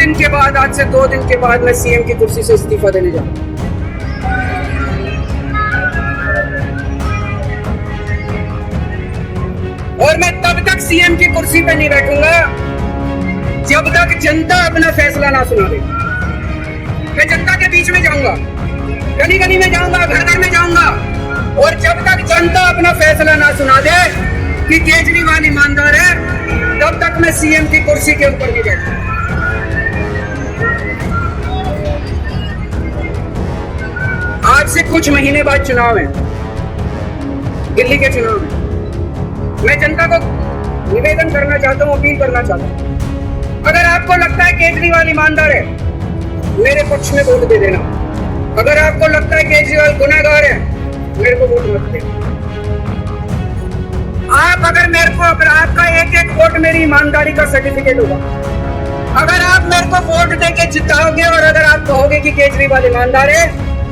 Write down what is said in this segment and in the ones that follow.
दिन के बाद, आज से 2 दिन के बाद मैं सीएम की कुर्सी से इस्तीफा देने जा रहा हूं। और मैं तब तक सीएम की कुर्सी पे नहीं बैठूंगा जब तक जनता अपना फैसला ना सुना दे। मैं जनता के बीच में जाऊंगा, गली गली में जाऊंगा, घर घर में जाऊंगा, और जब तक जनता अपना फैसला ना सुना दे कि केजरीवाल ईमानदार है, तब तक मैं सीएम की कुर्सी के ऊपर नहीं बैठूंगा। आज से कुछ महीने बाद चुनाव है, दिल्ली के चुनाव है। मैं जनता को निवेदन करना चाहता हूं, अपील करना चाहता हूं, अगर आपको लगता है केजरीवाल ईमानदार है, मेरे पक्ष में वोट दे देना। अगर आपको लगता है केजरीवाल गुनाहगार है, मेरे को वोट मत देना। अगर आपका एक एक वोट मेरी ईमानदारी का सर्टिफिकेट होगा। अगर आप मेरे को वोट देके जिताओगे और अगर आप कहोगे कि केजरीवाल ईमानदार है,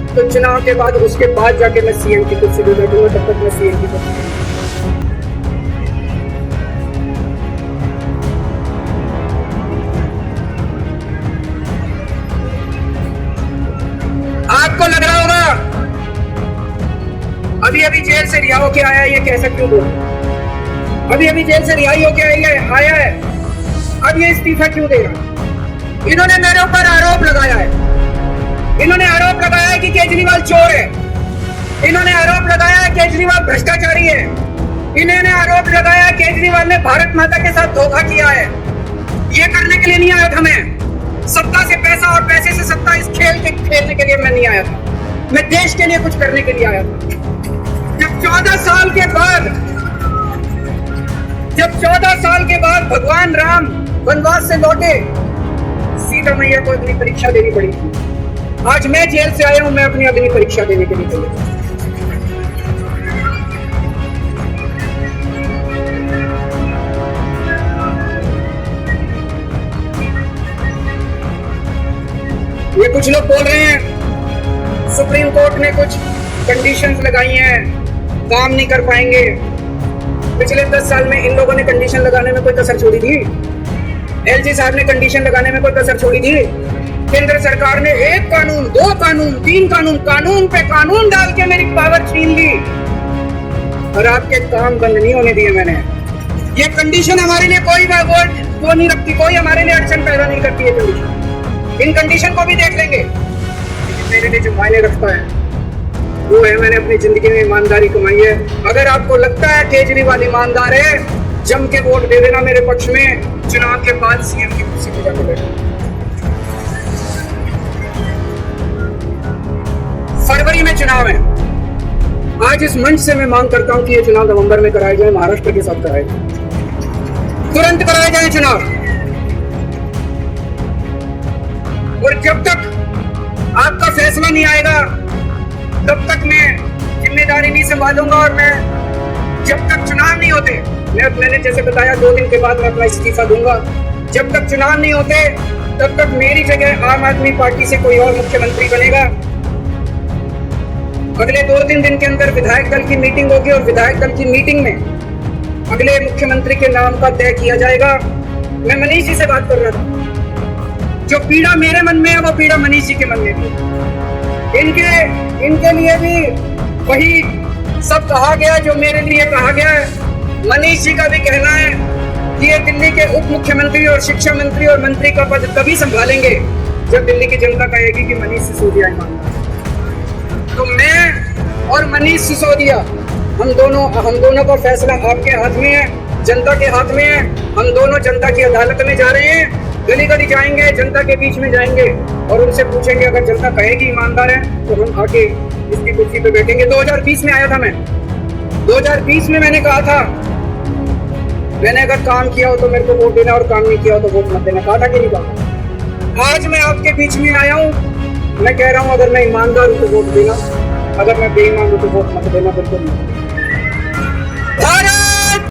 तो चुनाव के बाद, उसके बाद जाके मैं सीएम की कुर्सी पे बैठूंगा। तब तक मैं सीएम की कुर्सी। आपको लग रहा होगा अभी अभी जेल से रिहा होके आया है, ये कैसे क्यों बोल, अभी अभी जेल से रिहाई होके आया है, अब ये इस्तीफा क्यों दे रहा। इन्होंने मेरे ऊपर आरोप लगाया है, इन्होंने आरोप लगाया है कि केजरीवाल चोर है, इन्होंने आरोप लगाया है केजरीवाल भ्रष्टाचारी है, इन्होंने आरोप लगाया है केजरीवाल ने भारत माता के साथ धोखा किया है। ये करने के लिए नहीं आया था मैं, सत्ता से पैसा और पैसे से सत्ता, इस खेल के खेलने के लिए मैं नहीं आया था, मैं देश के लिए कुछ करने के लिए आया था। जब 14 साल के बाद भगवान राम वनवास से लौटे, सीता मैया को अपनी परीक्षा देनी पड़ी थी। आज मैं जेल से आया हूं, मैं अपनी अग्नि परीक्षा देने के लिए तैयार। ये कुछ लोग बोल रहे हैं सुप्रीम कोर्ट ने कुछ कंडीशंस लगाई हैं, काम नहीं कर पाएंगे। पिछले 10 साल में इन लोगों ने कंडीशन लगाने में कोई कसर छोड़ी थी? एलजी साहब ने कंडीशन लगाने में कोई कसर छोड़ी थी? केंद्र सरकार ने 1 कानून, 2 कानून, 3 कानून, कानून पे कानून डाल के मेरी पावर छीन ली और आपके काम बंद नहीं होने दिए मैंने। ये कंडीशन हमारे लिए कोई वो नहीं रखती, कोई हमारे लिए अड़चन पैदा नहीं करती है कंडीशन। इन कंडीशन को भी देख लेंगे। मेरे लिए जो मायने रखता है वो है, मैंने अपनी जिंदगी में ईमानदारी कमाई है। अगर आपको लगता है केजरीवाल ईमानदार है, जम के वोट दे देना मेरे पक्ष में। चुनाव के बाद सीएम की कुर्सी पे जाकर बैठो। फरवरी में चुनाव है। आज इस मंच से मैं मांग करता हूं कि ये चुनाव नवंबर में कराए जाए, महाराष्ट्र के साथ कराए जाए, तुरंत कराए जाए चुनाव। और जब तक आपका फैसला नहीं आएगा, तब तक मैं जिम्मेदारी नहीं संभालूंगा। और मैं जब तक चुनाव नहीं होते, मैंने जैसे बताया 2 दिन के बाद मैं अपना इस्तीफा दूंगा। जब तक चुनाव नहीं होते, तब तक मेरी जगह आम आदमी पार्टी से कोई और मुख्यमंत्री बनेगा। अगले 2-3 दिन के अंदर विधायक दल की मीटिंग होगी और विधायक दल की मीटिंग में अगले मुख्यमंत्री के नाम का तय किया जाएगा। मैं मनीष जी से बात कर रहा था, जो पीड़ा मेरे मन में है वो पीड़ा मनीष जी के मन में भी है। इनके लिए भी वही सब कहा गया जो मेरे लिए कहा गया है। मनीष जी का भी कहना है कि ये दिल्ली के उप मुख्यमंत्री और शिक्षा मंत्री और मंत्री का पद तभी संभालेंगे जब दिल्ली की जनता कहेगी कि मनीष सिसोदिया ईमानदार। तो मैं और मनीष सिसोदिया, हम दोनों का फैसला आपके हाथ में है, जनता के हाथ में है। हम दोनों जनता की अदालत में जा रहे हैं, गली गली जाएंगे, जनता के बीच में जाएंगे और उनसे पूछेंगे। अगर जनता कहेगी ईमानदार है तो हम आके इसकी कुर्सी पे बैठेंगे। 2020 में आया था मैं, 2020 में मैंने कहा था, मैंने अगर काम किया हो तो मेरे को वोट देना और काम नहीं किया हो तो वोट मत देना, कहा था कि नहीं कहा? आज मैं आपके बीच में आया हूँ, मैं कह रहा हूँ अगर मैं ईमानदार हूँ तो वोट देना, अगर मैं बेईमान हूँ तो वोट मत देना, बिल्कुल नहीं।